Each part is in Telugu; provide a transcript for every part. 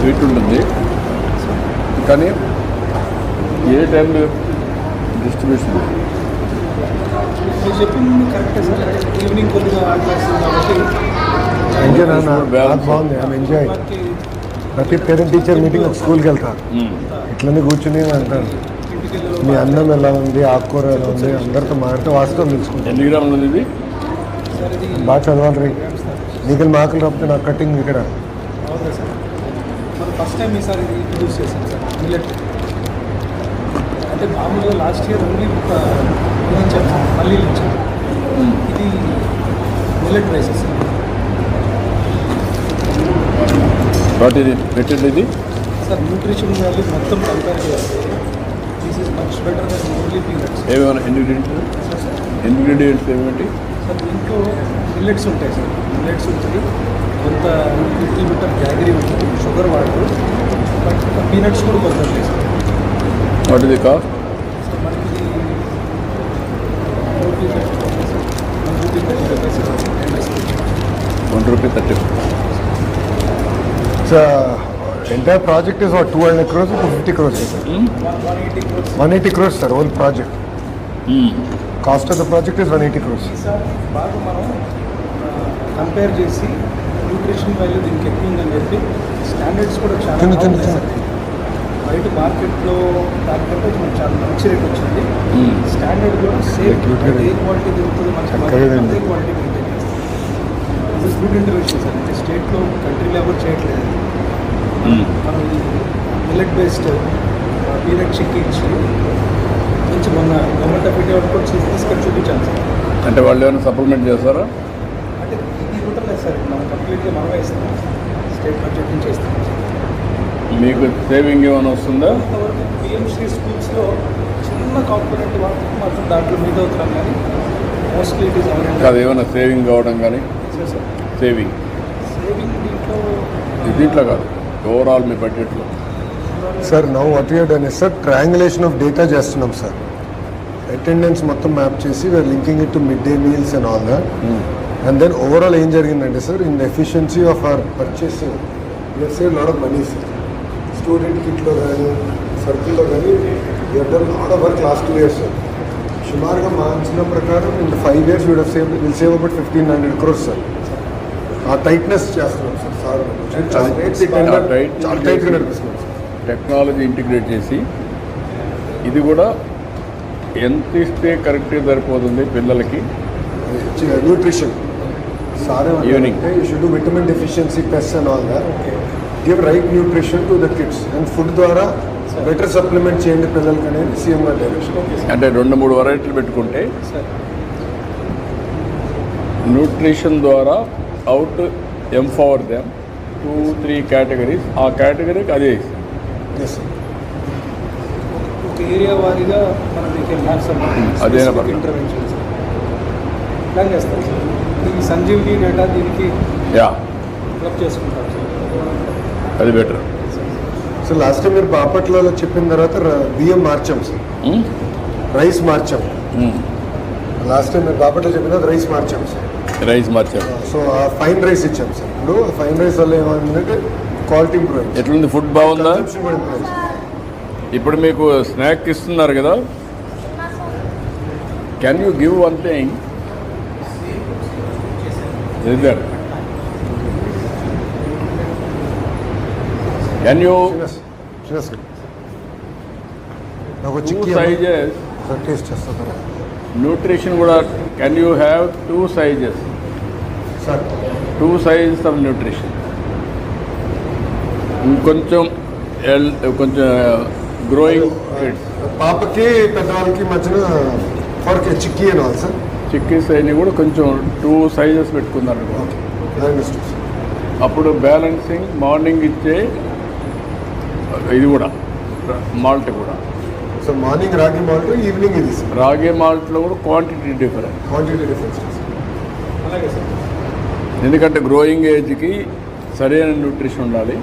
స్వీట్ ఉంటుంది కానీ ఏ టైంలో డిస్ట్రిబ్యూషన్ మీరు చెప్పింది కరెక్టే సార్. ఈవినింగ్ కొద్దిగా ఆటలాడుతుంది కాబట్టి బాగుంది. I'm enjoy. ప్రతి పేరెంట్ టీచర్ మీటింగ్ ఒక స్కూల్కి వెళ్తా, ఇట్లనే కూర్చుని అంటారు మీ అన్నం ఎలా ఉంది, ఆకుకూర ఎలా ఉంది, అందరితో మాట్లాడితే వాస్తవం తెలుసుకుంటాను. ఎన్ని గ్రాములు ఉంది ఇది? బాగా చదవాలి రీ. నీకు మార్కులు రాకపోతే నాకు కటింగ్ ఇక్కడ. అవునా సార్, మరి ఫస్ట్ టైం ఈసారి ఇది ఇంట్రడ్యూస్ చేశాను సార్ మిల్లెట్. అంటే మామూలుగా లాస్ట్ ఇయర్ ఓన్లీ ఇచ్చాను సార్, పల్లీలు ఇచ్చాను. ఇది మిల్లెట్ రైస్ సార్. వాట్ ఇది పెట్టండి ఇది సార్ న్యూట్రిషన్ వాల్యూ మొత్తం కంపేర్ చేస్తే this is much better than only peanuts. ఏమైనా ఇంగ్రీడియంట్స్ ఏమిటి సార్? దీంట్లో మిల్లెట్స్ ఉంటాయి సార్, మిల్లెట్స్ ఉంటుంది, కొంత లిటిల్ బిట్ ఆఫ్ జాగరీ ఉంటుంది, షుగర్ వాటర్, బట్ పీనట్స్ కూడా కొంత ఉంటాయి సార్. వాట్ ఇది కాస్ట్? సార్ మనకి ₹1.30. Entire project is 200 crores to 50 crores. 180 crores sir whole project. Cost of the project is 180 crores. Sir బాగా మనం కంపేర్ చేసి న్యూట్రిషన్ వాల్యూ దీనికి ఎక్కువ ఉందని చెప్పి స్టాండర్డ్స్ కూడా చాలా బాగున్నాయి సార్. బయట మార్కెట్లో దానికంటే మనకు చాలా మంచి రేట్ వచ్చింది. స్టాండర్డ్ కూడా సేమ్ ఏ క్వాలిటీ దొరుకుతుంది మంచి అదే క్వాలిటీ మెయింటైన్ చేస్తుంది. ఇది ఫుడ్ ఇంటర్వెన్షన్ సార్, అంటే స్టేట్లో కంట్రీ లెవెల్ చేయట్లేదు. మనం మిల్లెట్ బేస్డ్ పీనట్ చిక్కీ ఇచ్చి మంచి మొన్న గవర్నమెంట్ ఆఫ్ ఇండియా కూడా తీసుకొని చూపించాను సార్. అంటే వాళ్ళు ఏమైనా సప్లిమెంట్ చేస్తారా? అంటే ఇది ఉండలేదు సార్, మనం కంప్లీట్గా మనమే ఇస్తాం, స్టేట్ బడ్జెట్ నుంచి ఇస్తాం. మీకు సేవింగ్ ఏమైనా వస్తుందా? ఇంతవరకు పిఎంసీ స్కూల్స్లో చిన్న కాంపోనెంట్ మాత్రం దాంట్లో మీద అవుతున్నాం, కానీ మోస్ట్లీ ఇట్ ఈస్ కాదు ఏమైనా సేవింగ్ కావడం కానీ సార్. సేవింగ్ దీంట్లో కాదు ఓవరాల్ మీ బడ్జెట్లో. Sir now what you done is sir triangulation of data చేస్తున్నాం సార్. అటెండెన్స్ మొత్తం మ్యాప్ చేసి we are linking it to mid day meals and all that. And then overall ఏం జరిగిందంటే sir, in the efficiency of our purchasing we are save lot of money sir. Student కిట్లో కానీ సర్కిల్లో కానీ we are done lot of work last 2 years sir. సుమారుగా మా అంచనా ప్రకారం in 5 years will save about 1,500 crores sir. ఆ టైట్నెస్ చేస్తున్నాం సార్. చాలా టైట్గా నడిపిస్తున్నాం సార్. టెక్నాలజీ ఇంటిగ్రేట్ చేసి ఇది కూడా ఎంత ఇస్తే కరెక్ట్గా సరిపోతుంది పిల్లలకి. Nutrition sir evening you should do vitamin deficiency test and all that. Give right nutrition to the kids and food ద్వారా బెటర్ సప్లిమెంట్ చేయండి పిల్లలకి అనేది సీఎం గారి డైరెక్షన్. అంటే 2-3 వెరైటీలు పెట్టుకుంటే న్యూట్రిషన్ ద్వారా అవుట్ ఎంపవర్ దెమ్ 2-3 కేటగిరీస్. ఆ కేటగిరీకి అదే ఒక ఏరియా వారీగా మనం అదే ఇంటర్వెన్షన్ ప్లాన్ చేస్తాం సార్. ఈ సంజీవిని డేటా దీనికి క్లబ్ చేసుకుంటాం సార్, అది బెటర్. సో లాస్ట్ టైం మీరు బాపట్లలో చెప్పిన తర్వాత బియ్యం మార్చాం సార్, రైస్ మార్చాం. లాస్ట్ టైం మీరు బాపట్లో చెప్పిన తర్వాత రైస్ మార్చాం సార్. సో ఆ ఫైన్ రైస్ ఇచ్చాం సార్. ఇప్పుడు ఫైన్ రైస్ వల్ల ఏమైందంటే క్వాలిటీ ఇంప్రూవ్ అయింది. ఎట్లుంది ఫుడ్ బాగుందా? ఇప్పుడు మీకు స్నాక్ ఇస్తున్నారు కదా, can you give one thing either? Can you taste చేస్తాను న్యూట్రిషన్ కూడా can you have 2 sizes sir? 2 sizes of nutrition. ఇంకొంచెం గ్రోయింగ్ కిడ్స్, పాపకి పెద్దవాళ్ళకి మధ్యన ఫర్ చిక్కీ అని వాళ్ళు సార్. చిక్కీస్ అయినా కూడా కొంచెం 2 sizes పెట్టుకున్నారు. అప్పుడు బ్యాలెన్సింగ్ మార్నింగ్ ఇచ్చే ఇది కూడా మాల్ట్ కూడా. సో మార్నింగ్ రాగి మాల్ట్, ఈవినింగ్ ఇది సార్. రాగి మాల్ట్లో కూడా క్వాంటిటీ డిఫరెన్స్. అలాగే సార్. ఎందుకంటే గ్రోయింగ్ ఏజ్కి సరైన న్యూట్రిషన్ ఉండాలి.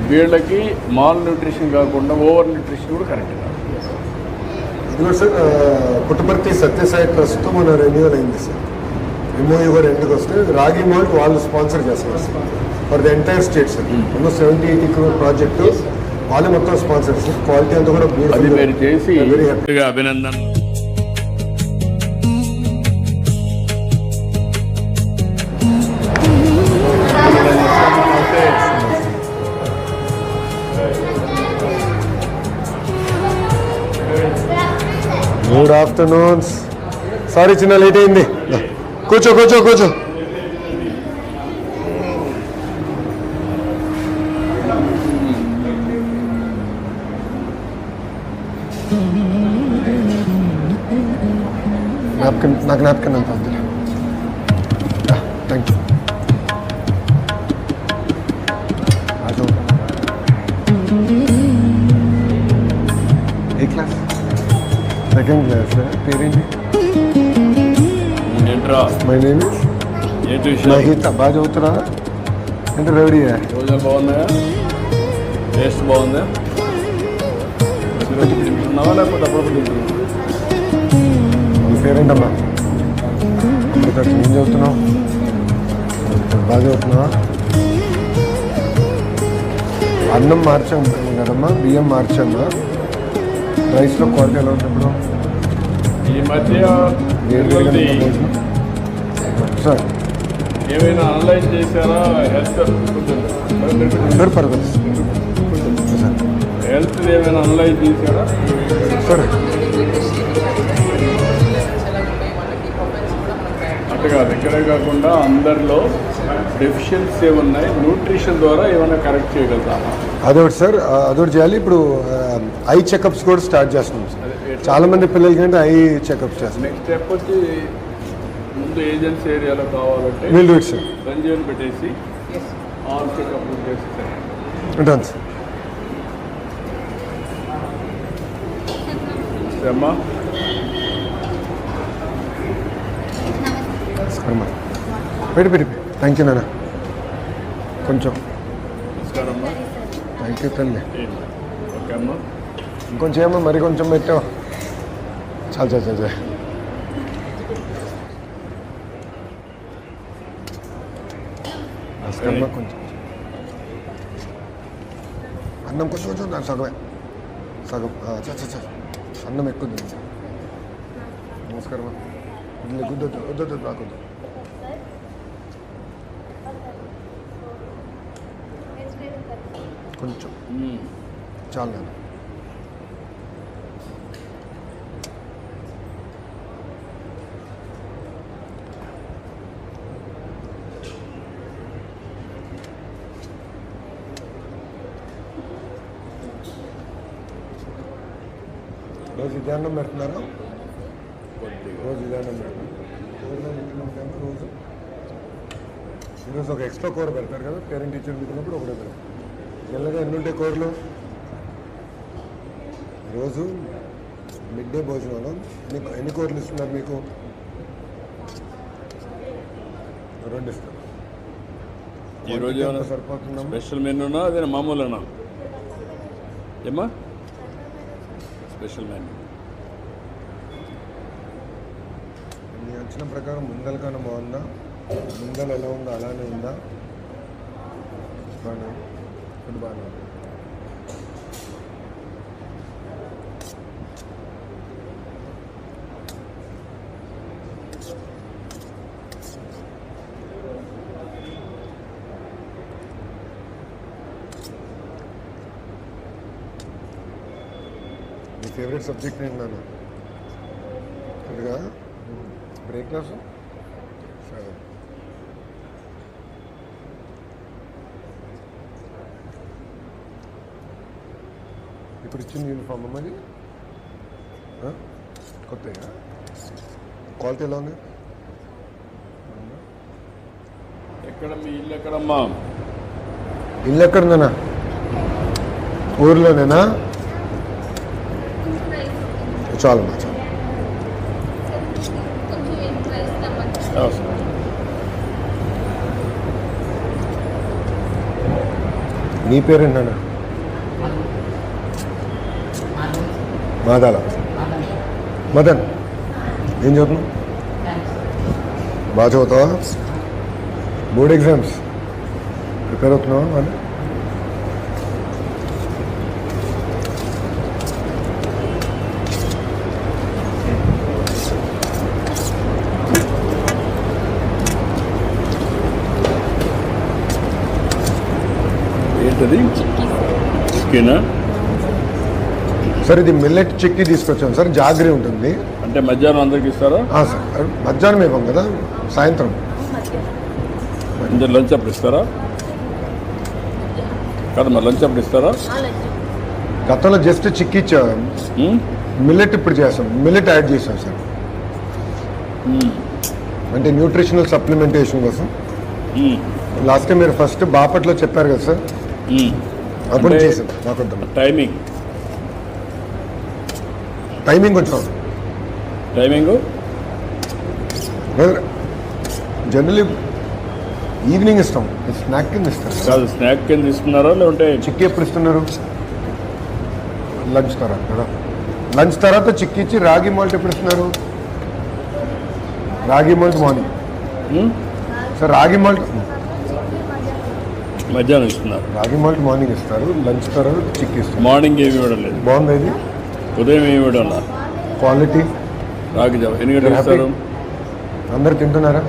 వీళ్ళకి మాల్ న్యూట్రిషన్ కాకుండా ఓవర్ న్యూట్రిషన్ కూడా కరెక్ట్ కాదు. ఇది కూడా సార్ పుట్టపర్తి సత్యసాయి ట్రస్ట్తో మన రెన్యూవల్ అయింది సార్. ఎంఓయూ కూడా ఎందుకు వస్తే రాగి మాల్ట్ వాళ్ళు స్పాన్సర్ చేస్తారు for the entire state sir. Almost 70-80 crore project వాళ్ళే మొత్తం స్పాన్సర్ సార్. క్వాలిటీ అంతా కూడా అది మీరు చేసి వెరీ హ్యాపీ. అభినందన. Good afternoons. సారీ చిన్న లేట్ అయింది. కూర్చో కూర్చో కూర్చో. నాకు నాప్కిన్ అంత వద్దులే. Thank you. A class? Second class. పేరేంటి? ఏంట్రా మై నేమ్ ఇస్ ఏంటి విషయం? మహిత. బాగా చదువుతున్నా అంటే రెడీ. రోజులు బాగున్నాయా? టేస్ట్ బాగుందా? ప్రతిరోజు తింటున్నావా లేకపోతే అప్పుడప్పుడు తింటున్నావా? మీ పేరేంటమ్మా? ఏం చదువుతున్నావు? బాగా చదువుతున్నావా? అన్నం మార్చాం కదమ్మా, బియ్యం మార్చామ్మా. రైస్లో క్వాలిటీ ఎలా ఉంది ఇప్పుడు? ఈ మధ్య వేడి సార్ ఏమైనా అనలైజ్ చేశారా? హెల్త్ అందరు పర్వాలేదు సార్. హెల్త్ ఏమైనా అనలైజ్ చేశారా? సార్ అటు కాదు, ఇక్కడే కాకుండా అందరిలో డెఫిషియన్సీ ఏమున్నాయి, న్యూట్రిషన్ ద్వారా ఏమైనా కరెక్ట్ చేయగలుగుతామా? అదొకటి సార్, అదొకటి చేయాలి. ఇప్పుడు ఐ చెకప్స్ కూడా స్టార్ట్ చేస్తున్నాం సార్. చాలా మంది పిల్లలకి అంటే ఐ చెకప్స్ చేస్తున్నాం. నెక్స్ట్ స్టెప్ వచ్చి ముందు ఏజెన్సీ ఏరియాలో కావాలంటే will do it sir. Sanjeevan పెట్టేసి ఆల్ చెకప్ చేస్తే ఉంటాను సార్. అమ్మా నమస్కారం. పెట్టి పెట్టి థ్యాంక్ యూ నాన్న. కొంచెం నమస్కారం అమ్మా. థ్యాంక్ యూ తల్లి. ఓకే అమ్మా. ఇంకొంచెం ఏమో మరి కొంచెం పెట్టావు. చాలు చాలు చాలు. నమస్కారం. కొంచెం అన్నం కొంచెం కొంచెం దాని సగమే సగం. చ అన్నం ఎక్కువ తింది. నమస్కారం. గుద్దొద్దు వద్దొద్దు రాకొద్దు. కొంచెం చాలు నేను. రోజు ఇదే అన్నం పెడుతున్నారా? రోజు ఇదే అన్నం పెడుతున్నారు. రోజు ఈరోజు ఒక ఎక్స్ట్రా కూర పెడతారు కదా, పేరెంట్ టీచర్ మీటినప్పుడు ఒకటే పెడతారు. నెలగా ఎన్ని ఉంటాయి కూరలు? రోజు మిడ్ డే భోజనంలో ఎన్ని కూరలు ఇస్తున్నారు మీకు? 2 ఇస్తారు. ఈరోజు ఏమైనా సరిపోతుందా? స్పెషల్ మెనూనా అదే మామూలునా? ఏమ్మా స్పెషల్ మెనూ? మీ అంచనా ప్రకారం ముందల కన్నా బాగుందా? ముందల ఎలా ఉందో అలానే ఉందా? బాగా ఫుడ్ బాగా మీ ఫేవరెట్ సబ్జెక్ట్ ఏంటి నాన్న? ఇదిగా బ్రేక్ క్లాస్. సరే ఇప్పుడు ఇచ్చిన యూనిఫామ్ అమ్మది కొత్తగా క్వాలిటీ ఎలా ఉంది? ఎక్కడ మీ ఇల్లు ఎక్కడమ్మా? ఇల్లు ఎక్కడుందన్నా? ఊర్లోనేనా? చాలమ్మా చాలు. నీ పేరేంటన్నా? మాదాల. మదన్ ఏం చదువుతున్నావు? బాగా చదువుతావా? బోర్డ్ ఎగ్జామ్స్ ప్రిపేర్ అవుతున్నావా వాళ్ళు? ఏంటది చికెన్ సార్ ఇది మిల్లెట్ చిక్కీ తీసుకొచ్చాను సార్, జాగ్రీ ఉంటుంది. అంటే మధ్యాహ్నం అందరికి ఇస్తారా? సార్ మధ్యాహ్నం ఇవ్వం కదా, సాయంత్రం. అంటే లంచ్ అప్పుడు ఇస్తారా? కాదు మరి లంచ్ అప్పుడు ఇస్తారా? గతంలో జస్ట్ చిక్కీ ఇచ్చాం, మిల్లెట్ ఇప్పుడు చేస్తాం, మిల్లెట్ యాడ్ చేసాం సార్. అంటే న్యూట్రిషనల్ సప్లిమెంటేషన్ కోసం. లాస్ట్ టైం మీరు ఫస్ట్ బాపట్లో చెప్పారు కదా సార్, అప్పుడు అంటే చేసాం. నాకు టైమింగ్ కొంచెం జనరలీ ఈవినింగ్ ఇస్తాం, స్నాక్ కింద ఇస్తారు. కాదు స్నాక్ కింద ఇస్తున్నారా లేదంటే చిక్కీ ఎప్పుడు ఇస్తున్నారు? లంచ్ తర్వాత కదా, లంచ్ తర్వాత చిక్కీ ఇచ్చి రాగి మాల్ట్ ఎప్పుడు ఇస్తున్నారు? రాగి మాల్ట్ మార్నింగ్ సార్, రాగి మాల్ట్ మధ్యాహ్నం ఇస్తున్నారు? రాగి మాల్ట్ మార్నింగ్ ఇస్తారు, లంచ్ తర్వాత చిక్కీ ఇస్తారు. మార్నింగ్ ఏమి ఇవ్వడం లేదు. బాగుంది ఇది, ఉదయం ఏమి ఇవ్వడం లేదు. క్వాలిటీ. రాగి జావ ఎన్ని గంటలకు ఇస్తారు? అందరు తింటున్నారా?